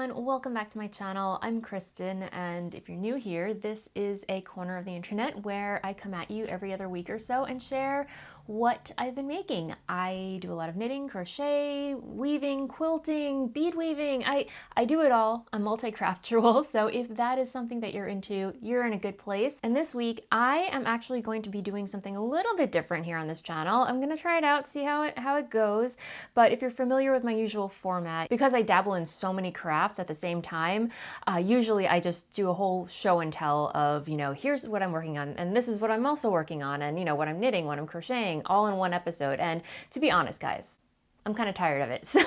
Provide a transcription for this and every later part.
everyone, welcome back to my channel. I'm Kristen, and if you're new here, this is a corner of the internet where I come at you every other week or so and share what I've been making. I do a lot of knitting, crochet, weaving, quilting, bead weaving. I do it all. I'm multi-craftual, so if that is something that you're into, you're in a good place. And this week, I am actually going to be doing something a little bit different here on this channel. I'm gonna try it out, see how it goes. But if you're familiar with my usual format, because I dabble in so many crafts at the same time, usually I just do a whole show and tell of, here's what I'm working on, and this is what I'm also working on, and what I'm knitting, what I'm crocheting, all in one episode. And to be honest, guys, I'm kind of tired of it. So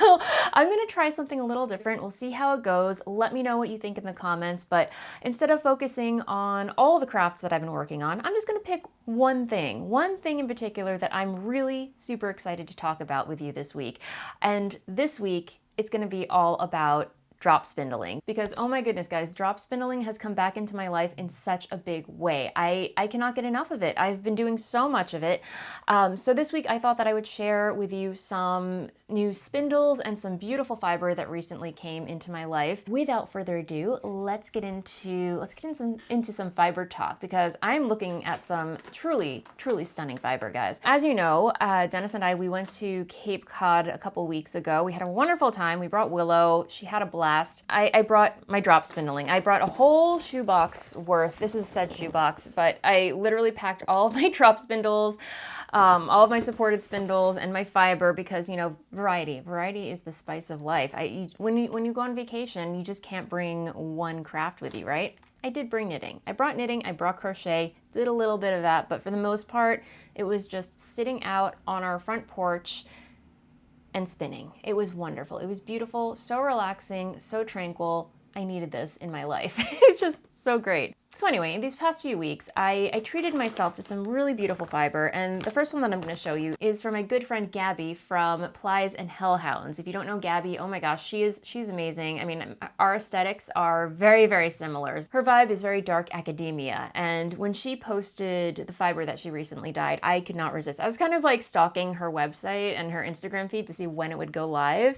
I'm going to try something a little different. We'll see how it goes. Let me know what you think in the comments. But instead of focusing on all the crafts that I've been working on, I'm just going to pick one thing in particular that I'm really super excited to talk about with you this week. And this week, it's going to be all about drop spindling, because oh my goodness, guys, drop spindling has come back into my life in such a big way. I cannot get enough of it. I've been doing so much of it. So this week I thought that I would share with you some new spindles and some beautiful fiber that recently came into my life. Without further ado, let's get into some fiber talk, because I'm looking at some truly stunning fiber, guys. As you know, Dennis and we went to Cape Cod a couple weeks ago. We had a wonderful time. We brought Willow. She had a blast. I brought my drop spindling. I brought a whole shoebox worth. This is said shoebox, but I literally packed all of my drop spindles, all of my supported spindles, and my fiber, because variety is the spice of life. When you go on vacation, you just can't bring one craft with you, right? I did bring knitting. I brought crochet, did a little bit of that, but for the most part, it was just sitting out on our front porch and spinning. It was wonderful. It was beautiful, so relaxing, so tranquil. I needed this in my life. It's just so great. So anyway, in these past few weeks, I treated myself to some really beautiful fiber, and the first one that I'm going to show you is from my good friend Gabby from Plies and Hellhounds. If you don't know Gabby, oh my gosh, she's amazing. I mean, our aesthetics are very similar. Her vibe is very dark academia, and when she posted the fiber that she recently dyed, I could not resist. I was kind of like stalking her website and her Instagram feed to see when it would go live.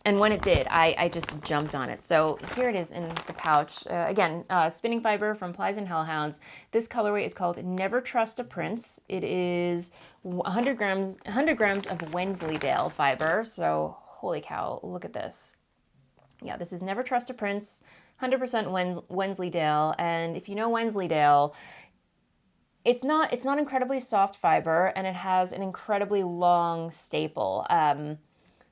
And when it did, I just jumped on it. So here it is in the pouch. Again, spinning fiber from Plies and Hellhounds. This colorway is called Never Trust a Prince. It is 100 grams of Wensleydale fiber. So holy cow, look at this. Yeah, this is Never Trust a Prince, 100% Wensleydale. And if you know Wensleydale, it's not incredibly soft fiber, and it has an incredibly long staple.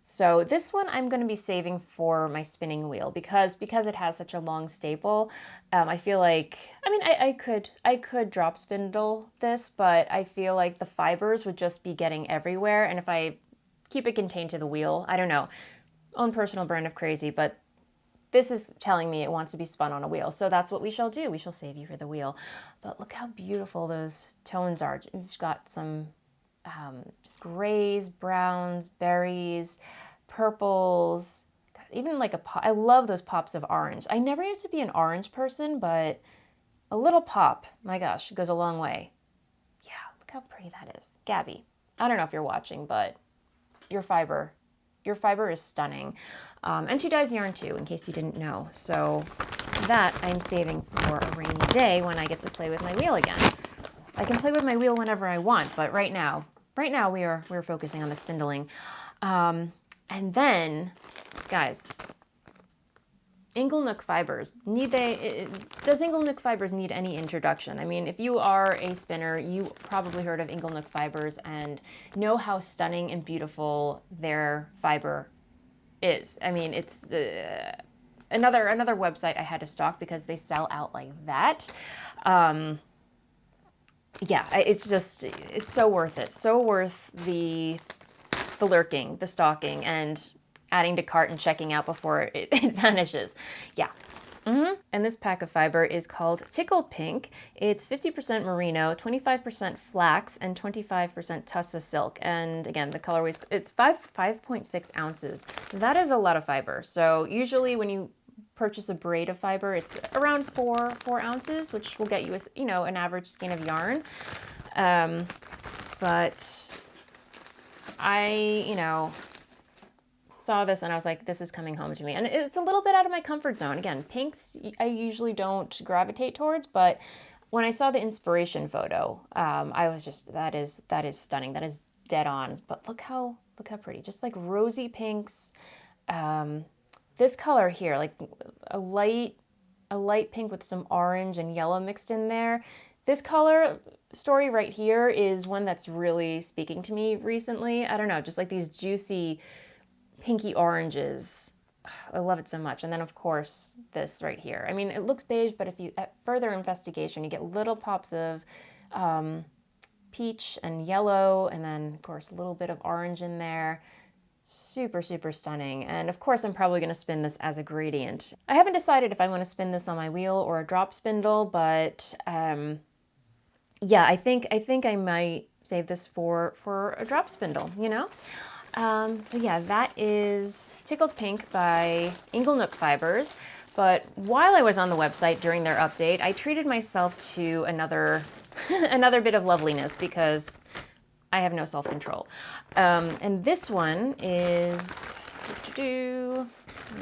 So this one I'm going to be saving for my spinning wheel, because it has such a long staple. I feel like, I could drop spindle this, but I feel like the fibers would just be getting everywhere. And if I keep it contained to the wheel, I don't know, own personal brand of crazy, but this is telling me it wants to be spun on a wheel. So that's what we shall do. We shall save you for the wheel. But look how beautiful those tones are. We've got some just grays, browns, berries, purples, even like a pop. I love those pops of orange. I never used to be an orange person, but a little pop, my gosh, goes a long way. Yeah, look how pretty that is. Gabby, I don't know if you're watching, but your fiber is stunning. And she dyes yarn too, in case you didn't know. So that I'm saving for a rainy day when I get to play with my wheel again. I can play with my wheel whenever I want, but right now we're focusing on the spindling. And then, guys, Inglenook Fibers. Does Inglenook Fibers need any introduction? I mean, if you are a spinner, you probably heard of Inglenook Fibers and know how stunning and beautiful their fiber is. I mean, it's another website I had to stalk because they sell out like that. Yeah, it's so worth it. So worth the lurking, the stalking, and adding to cart and checking out before it vanishes. Yeah. And this pack of fiber is called Tickled Pink. It's 50% merino, 25% flax, and 25% tussa silk. And again, the colorway it's 5.6 ounces. That is a lot of fiber. So usually when you purchase a braid of fiber, it's around 4 ounces, which will get you an average skein of yarn. But I, saw this and I was like, this is coming home to me. And it's a little bit out of my comfort zone. Again, pinks I usually don't gravitate towards, but when I saw the inspiration photo, I was just, that is stunning. That is dead on. But look how pretty. Just like rosy pinks. This color here, like a light pink with some orange and yellow mixed in there. This color story right here is one that's really speaking to me recently. I don't know, just like these juicy pinky oranges. I love it so much. And then of course this right here. I mean, it looks beige, but if you, at further investigation, you get little pops of peach and yellow, and then of course a little bit of orange in there. Super, super stunning. And of course, I'm probably going to spin this as a gradient. I haven't decided if I want to spin this on my wheel or a drop spindle, but yeah, I think I might save this for a drop spindle, you know? So yeah, that is Tickled Pink by Inglenook Fibers. But while I was on the website during their update, I treated myself to another another bit of loveliness because I have no self-control. And this one is, let me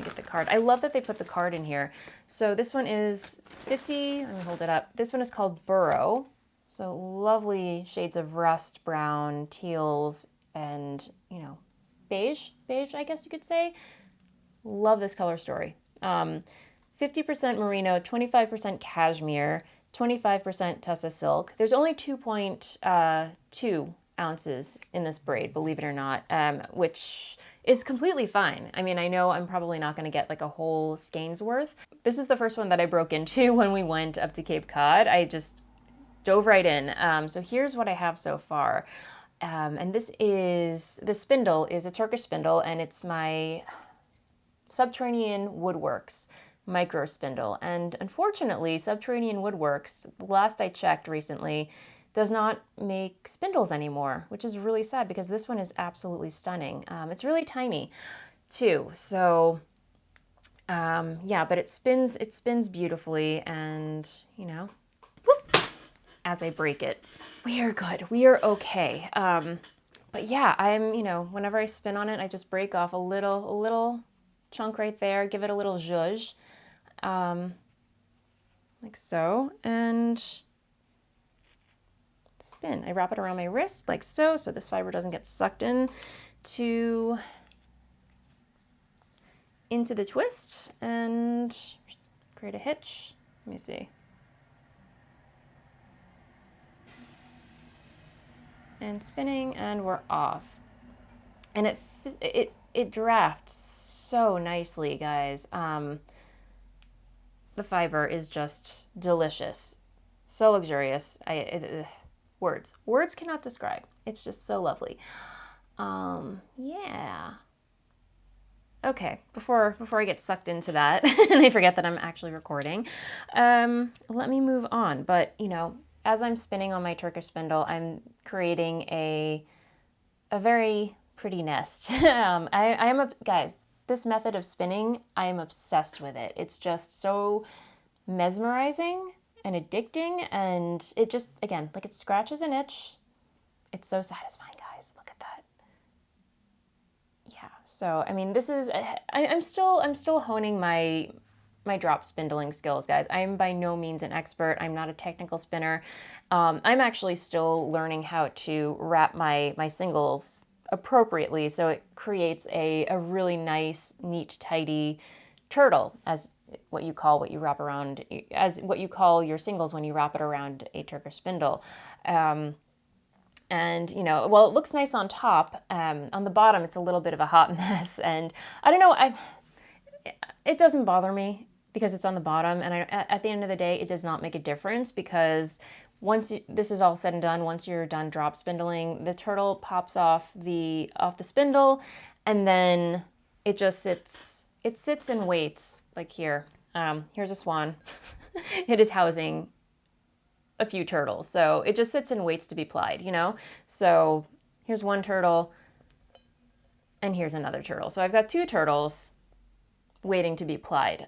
get the card. I love that they put the card in here. So this one is 50, let me hold it up. This one is called Burrow. So lovely shades of rust, brown, teals, and, you know, beige, I guess you could say. Love this color story. 50% merino, 25% cashmere, 25% tussa silk. There's only 2.2 ounces in this braid, believe it or not, which is completely fine. I mean, I know I'm probably not going to get like a whole skein's worth. This is the first one that I broke into when we went up to Cape Cod. I just dove right in. So here's what I have so far. And this spindle is a Turkish spindle, and it's my Subterranean Woodworks micro spindle. And unfortunately, Subterranean Woodworks, last I checked recently, does not make spindles anymore, which is really sad because this one is absolutely stunning. It's really tiny too. So yeah, but it spins beautifully, and you know, whoop, as I break it, we are good, we are okay. But yeah, you know, whenever I spin on it, I just break off a little chunk right there, give it a little zhuzh, like so, and spin. I wrap it around my wrist like so this fiber doesn't get sucked into the twist, and create a hitch. Let me see. And spinning, and we're off. And it drafts so nicely, guys. The fiber is just delicious, so luxurious. Words cannot describe. It's just so lovely. Yeah. Okay, before I get sucked into that and I forget that I'm actually recording, let me move on. But you know, as I'm spinning on my Turkish spindle, I'm creating a very pretty nest. Guys, this method of spinning, I am obsessed with it. It's just so mesmerizing and addicting, and it just, again, like, it scratches an itch. It's so satisfying, guys. Look at that. Yeah. So, I mean, this is, I'm still honing my drop spindling skills, guys. I'm by no means an expert. I'm not a technical spinner. I'm actually still learning how to wrap my singles appropriately so it creates a really nice, neat, tidy turtle, as what you call your singles when you wrap it around a Turkish spindle. And, you know, while it looks nice on top, on the bottom it's a little bit of a hot mess. And I don't know, it doesn't bother me because it's on the bottom, and at the end of the day, it does not make a difference, because once this is all said and done, once you're done drop spindling, the turtle pops off the spindle, and then it just sits and waits, like here. Here's a swan. It is housing a few turtles, so it just sits and waits to be plied, you know? So here's one turtle, and here's another turtle. So I've got two turtles waiting to be plied.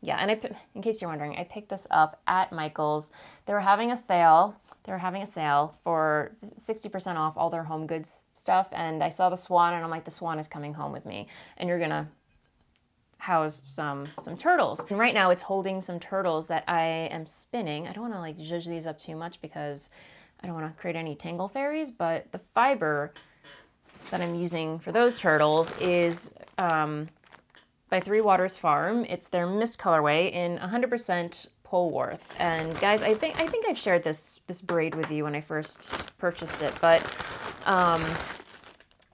Yeah, and in case you're wondering, I picked this up at Michael's. They were having a sale, They're having a sale for 60% off all their home goods stuff. And I saw the swan and I'm like, the swan is coming home with me. And you're gonna house some turtles. And right now it's holding some turtles that I am spinning. I don't wanna like zhuzh these up too much because I don't wanna create any tangle fairies, but the fiber that I'm using for those turtles is by Three Waters Farm. It's their mist colorway in 100% Polwarth. And guys, I think I've shared this braid with you when I first purchased it, but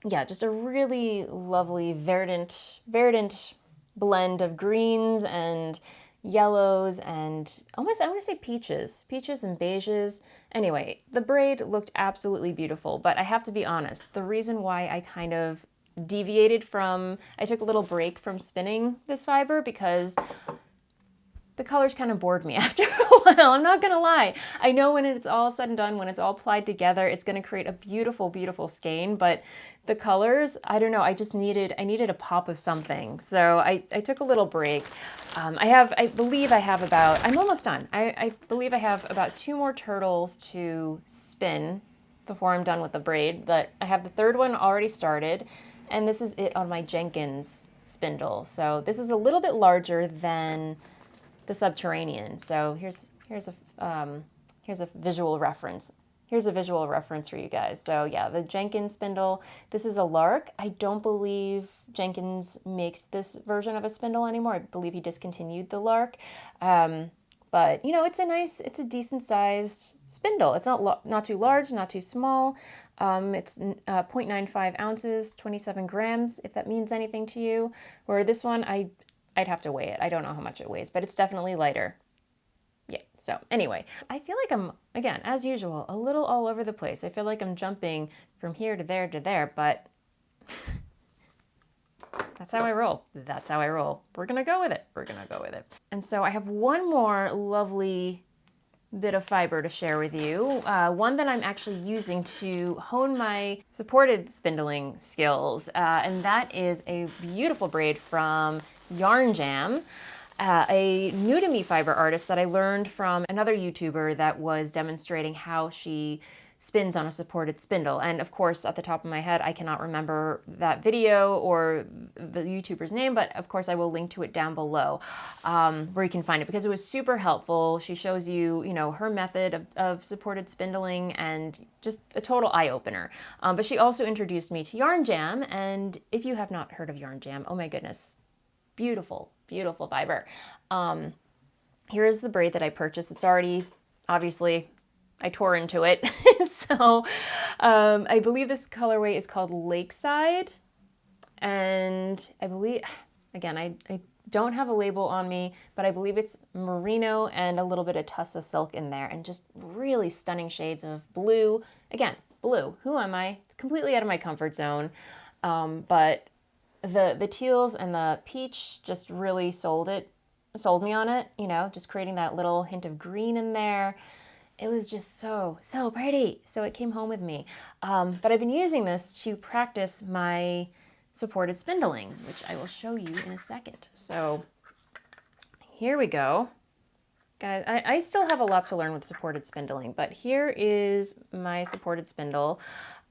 yeah, just a really lovely verdant blend of greens and yellows and almost, I want to say peaches and beiges. Anyway, the braid looked absolutely beautiful, but I have to be honest, the reason why I kind of deviated from, I took a little break from spinning this fiber because the colors kind of bored me after a while. I'm not gonna lie. I know when it's all said and done, when it's all plied together, it's gonna create a beautiful, beautiful skein, but the colors, I don't know, I needed a pop of something. So I took a little break. I believe I have about, I'm almost done. I believe I have about 2 more turtles to spin before I'm done with the braid, but I have the 3rd one already started, and this is it on my Jenkins spindle. So this is a little bit larger than the Subterranean. So here's a visual reference. Here's a visual reference for you guys. So yeah, the Jenkins spindle, this is a lark. I don't believe Jenkins makes this version of a spindle anymore. I believe he discontinued the lark. But you know, it's a decent sized spindle. It's not too large, not too small. It's 0.95 ounces, 27 grams, if that means anything to you. Where this one, I'd have to weigh it. I don't know how much it weighs, but it's definitely lighter. Yeah, so anyway, I feel like I'm, again, as usual, a little all over the place. I feel like I'm jumping from here to there, but that's how I roll. That's how I roll. We're gonna go with it. We're gonna go with it. And so I have one more lovely bit of fiber to share with you. One that I'm actually using to hone my supported spindling skills. And that is a beautiful braid from Yarn Jam. A new to me fiber artist that I learned from another YouTuber that was demonstrating how she spins on a supported spindle. And of course, at the top of my head, I cannot remember that video or the YouTuber's name, but of course I will link to it down below where you can find it because it was super helpful. She shows you, her method of supported spindling and just a total eye-opener. But she also introduced me to Yarn Jam, and if you have not heard of Yarn Jam, oh my goodness, beautiful, beautiful fiber. Here is the braid that I purchased. It's already, obviously, I tore into it. So I believe this colorway is called Lakeside. And I believe, again, I don't have a label on me, but I believe it's merino and a little bit of tussa silk in there and just really stunning shades of blue. Again, blue. Who am I? It's completely out of my comfort zone. But the teals and the peach just really sold me on it, just creating that little hint of green in there. It was just so pretty. So it came home with me. But I've been using this to practice my supported spindling, which I will show you in a second. So here we go. Guys, I still have a lot to learn with supported spindling, but here is my supported spindle.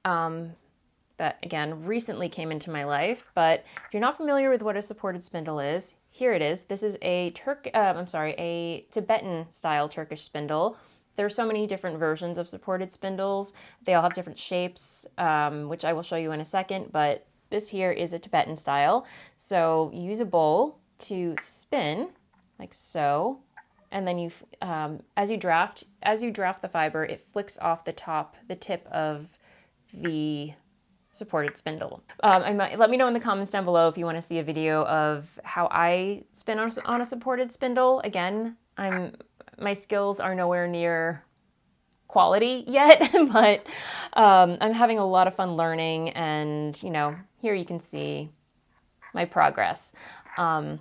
That again recently came into my life, but if you're not familiar with what a supported spindle is, here it is. This is a Tibetan style Turkish spindle. There are so many different versions of supported spindles. They all have different shapes, which I will show you in a second, but this here is a Tibetan style. So you use a bowl to spin like so, and then you, as you draft the fiber, it flicks off the tip of the supported spindle. Let me know in the comments down below if you want to see a video of how I spin on a supported spindle. Again, my skills are nowhere near quality yet, but I'm having a lot of fun learning, and here you can see my progress. But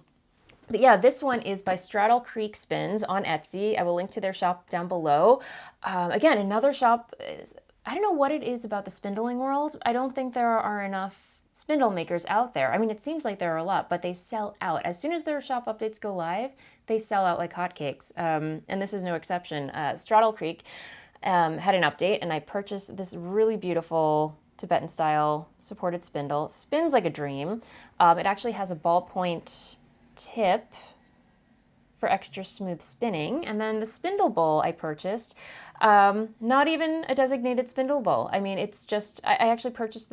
yeah, this one is by Straddle Creek Spins on Etsy. I will link to their shop down below. Again, another shop I don't know what it is about the spindling world. I don't think there are enough spindle makers out there. I mean, it seems like there are a lot, but they sell out. As soon as their shop updates go live, they sell out like hotcakes. And this is no exception. Straddle Creek, had an update, and I purchased this really beautiful Tibetan style supported spindle. Spins like a dream. It actually has a ballpoint tip for extra smooth spinning. And then the spindle bowl I purchased, not even a designated spindle bowl. I mean, it's just, I actually purchased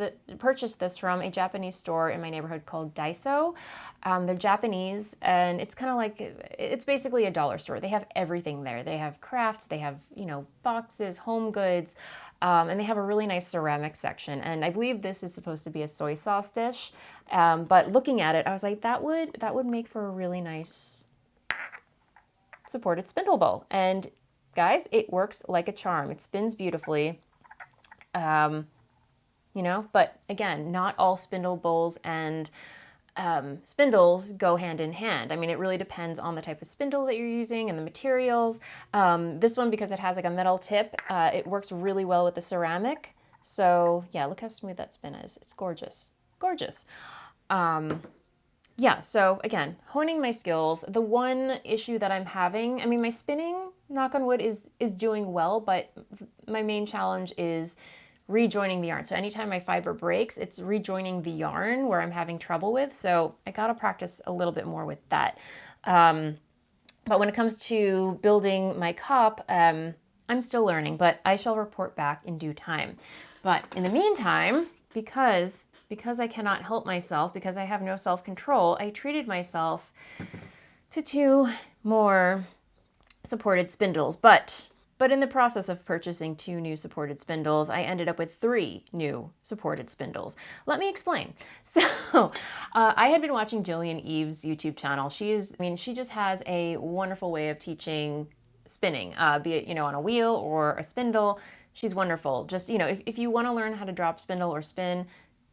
this from a Japanese store in my neighborhood called Daiso. They're Japanese, and it's kind of like, it's basically a dollar store. They have everything there. They have crafts, they have, you know, boxes, home goods, and they have a really nice ceramic section. And I believe this is supposed to be a soy sauce dish. But looking at it, I was like, that would make for a really nice supported spindle bowl. And guys, it works like a charm. It spins beautifully. You know, but again, not all spindle bowls and spindles go hand in hand. I mean, it really depends on the type of spindle that you're using and the materials. This one, because it has like a metal tip, it works really well with the ceramic. So yeah, look how smooth that spin is. It's gorgeous, gorgeous. Yeah, so again, honing my skills. The one issue that I'm having, I mean, my spinning, knock on wood, is doing well, but my main challenge is rejoining the yarn. So anytime my fiber breaks, it's rejoining the yarn where I'm having trouble with. So I gotta practice a little bit more with that. But when it comes to building my cup, I'm still learning, but I shall report back in due time. But in the meantime, because I cannot help myself, because I have no self-control, I treated myself to 2 more supported spindles. But in the process of purchasing 2 new supported spindles, I ended up with 3 new supported spindles. Let me explain. So I had been watching Jillian Eves' YouTube channel. She just has a wonderful way of teaching spinning, be it, you know, on a wheel or a spindle. She's wonderful. Just, you know, if you want to learn how to drop spindle or spin,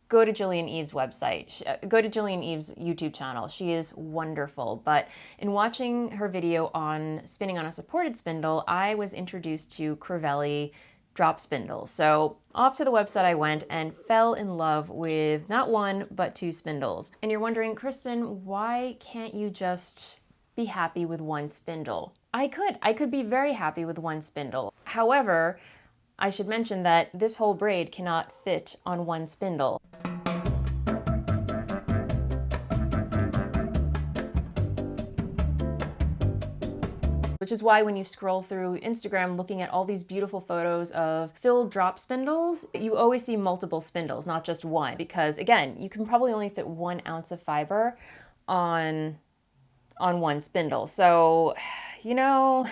go to Jillian Eves' website. Go to Jillian Eves' YouTube channel. She is wonderful. But in watching her video on spinning on a supported spindle, I was introduced to Crafty drop spindles. So off to the website I went and fell in love with not 1, but 2 spindles. And you're wondering, Kristen, why can't you just be happy with 1 spindle? I could be very happy with 1 spindle. However, I should mention that this whole braid cannot fit on 1 spindle. Which is why when you scroll through Instagram looking at all these beautiful photos of filled drop spindles, you always see multiple spindles, not just 1. Because again, you can probably only fit 1 ounce of fiber on 1 spindle. So, you know,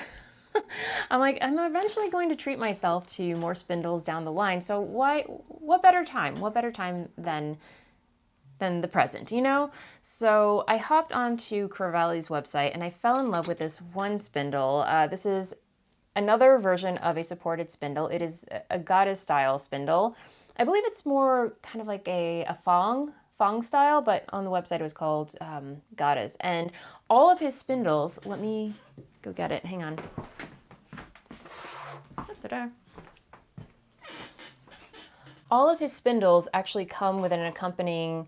I'm like, I'm eventually going to treat myself to more spindles down the line. So what better time? What better time than the present, you know? So I hopped onto Crafty's website and I fell in love with this 1 spindle. This is another version of a supported spindle. It is a goddess style spindle. I believe it's more kind of like a thong style, but on the website it was called goddess. And all of his spindles, let me go get it, hang on. Ta-da. All of his spindles actually come with an accompanying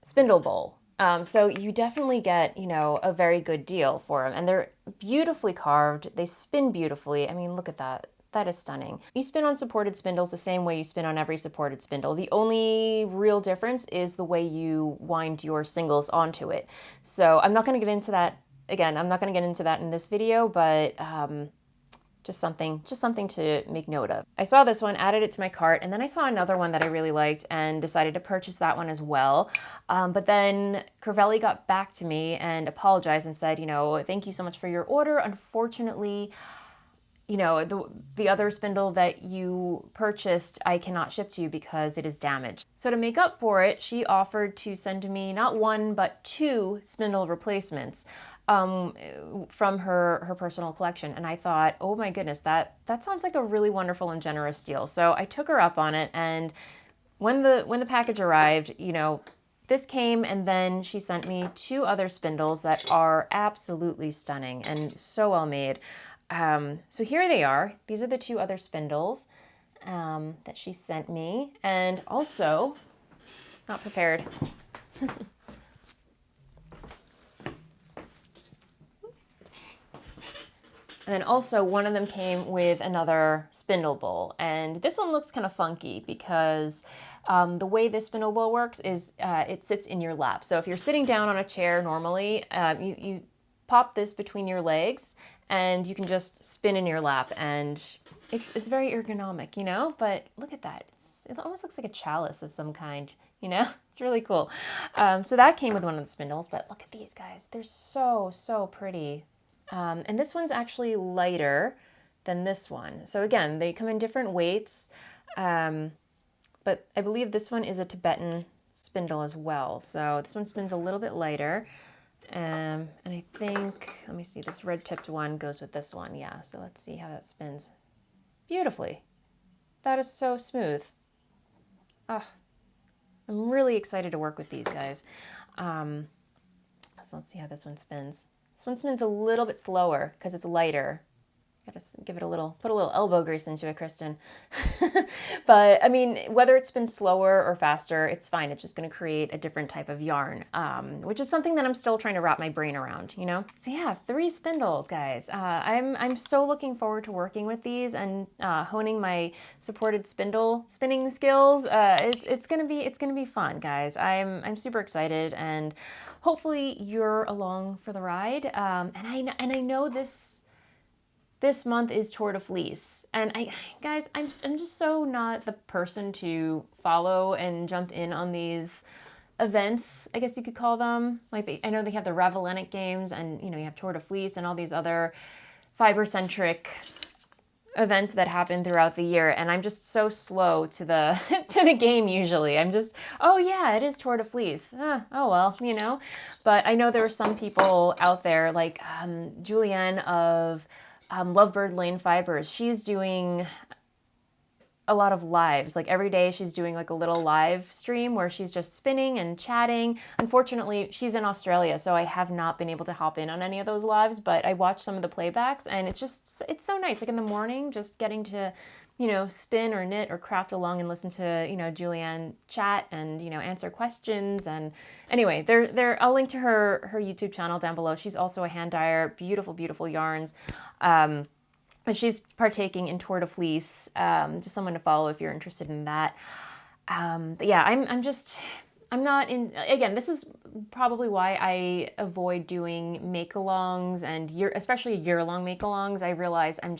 spindle bowl. So you definitely get, you know, a very good deal for them. And they're beautifully carved. They spin beautifully. I mean, look at that. That is stunning. You spin on supported spindles the same way you spin on every supported spindle. The only real difference is the way you wind your singles onto it. So I'm not going to get into that. Again, I'm not going to get into that in this video, but just something to make note of. I saw this one, added it to my cart, and then I saw another one that I really liked and decided to purchase that one as well. But then Crafty got back to me and apologized and said, you know, thank you so much for your order. Unfortunately, you know, the other spindle that you purchased, I cannot ship to you because it is damaged. So to make up for it, she offered to send me not 1, but 2 spindle replacements from her personal collection. And I thought, oh my goodness, that sounds like a really wonderful and generous deal. So I took her up on it, and when the package arrived, you know, this came, and then she sent me 2 other spindles that are absolutely stunning and so well made. So here they are. These are the 2 other spindles that she sent me, and also, not prepared. And then also one of them came with another spindle bowl. And this one looks kind of funky because the way this spindle bowl works is it sits in your lap. So if you're sitting down on a chair normally, you pop this between your legs and you can just spin in your lap, and it's very ergonomic, you know, but look at that. It almost looks like a chalice of some kind, you know, it's really cool. So that came with one of the spindles, but look at these guys. They're so, so pretty. And this one's actually lighter than this one. So again, they come in different weights, but I believe this one is a Tibetan spindle as well. So this one spins a little bit lighter. And I think, let me see, this red-tipped one goes with this one. Yeah, so let's see how that spins. Beautifully. That is so smooth. Oh, I'm really excited to work with these guys. So let's see how this one spins. This one spins a little bit slower because it's lighter. Gotta give it a little, put a little elbow grease into it, Kristen. But I mean, whether it spins slower or faster, it's fine. It's just gonna create a different type of yarn, which is something that I'm still trying to wrap my brain around, you know? So yeah, 3 spindles, guys. I'm so looking forward to working with these and honing my supported spindle spinning skills. It's gonna be fun, guys. I'm super excited, and hopefully you're along for the ride. And I know this month is Tour de Fleece, and guys, I'm just so not the person to follow and jump in on these events, I guess you could call them. Like I know they have the Ravelenic games, and you know, you have Tour de Fleece and all these other fiber-centric events that happen throughout the year, and I'm just so slow to the to the game usually. I'm just, oh yeah, it is Tour de Fleece. Oh well, you know. But I know there are some people out there like Julianne of Lovebird Lane Fibers. She's doing a lot of lives. Like every day she's doing like a little live stream where she's just spinning and chatting. Unfortunately, she's in Australia, so I have not been able to hop in on any of those lives, but I watched some of the playbacks, and it's so nice. Like in the morning, just getting to, you know, spin or knit or craft along and listen to, you know, Julianne chat and, you know, answer questions. And anyway, I'll link to her YouTube channel down below. She's also a hand dyer, beautiful, beautiful yarns. But she's partaking in Tour de Fleece, just someone to follow if you're interested in that. But yeah, I'm not in, again, this is probably why I avoid doing make-alongs and especially year-long make-alongs. I realize I'm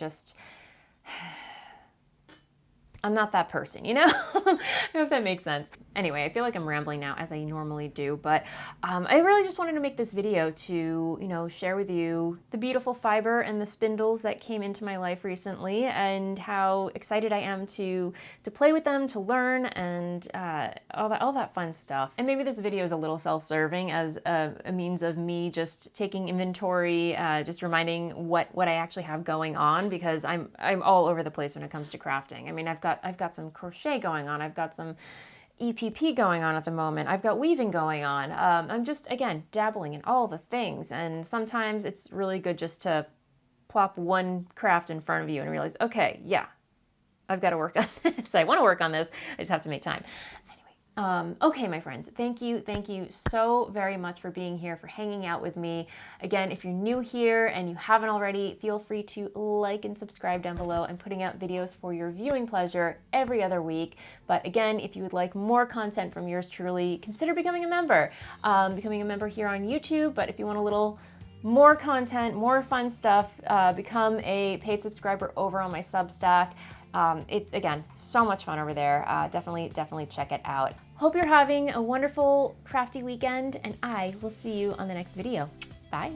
not that person, you know? I don't know if that makes sense. Anyway, I feel like I'm rambling now, as I normally do, but I really just wanted to make this video to, you know, share with you the beautiful fiber and the spindles that came into my life recently, and how excited I am to play with them, to learn, and all that fun stuff. And maybe this video is a little self-serving as a means of me just taking inventory, just reminding what I actually have going on, because I'm all over the place when it comes to crafting. I mean, I've got some crochet going on. I've got some EPP going on at the moment. I've got weaving going on. I'm just, again, dabbling in all the things. And sometimes it's really good just to plop one craft in front of you and realize, okay, yeah, I've got to work on this. I want to work on this. I just have to make time. Okay, my friends, thank you so very much for being here, for hanging out with me. Again, if you're new here and you haven't already, feel free to like and subscribe down below. I'm putting out videos for your viewing pleasure every other week. But again, if you would like more content from yours truly, consider becoming a member. Becoming a member here on YouTube, but if you want a little more content, more fun stuff, become a paid subscriber over on my Substack. It's, again, so much fun over there. Definitely check it out. Hope you're having a wonderful crafty weekend, and I will see you on the next video. Bye.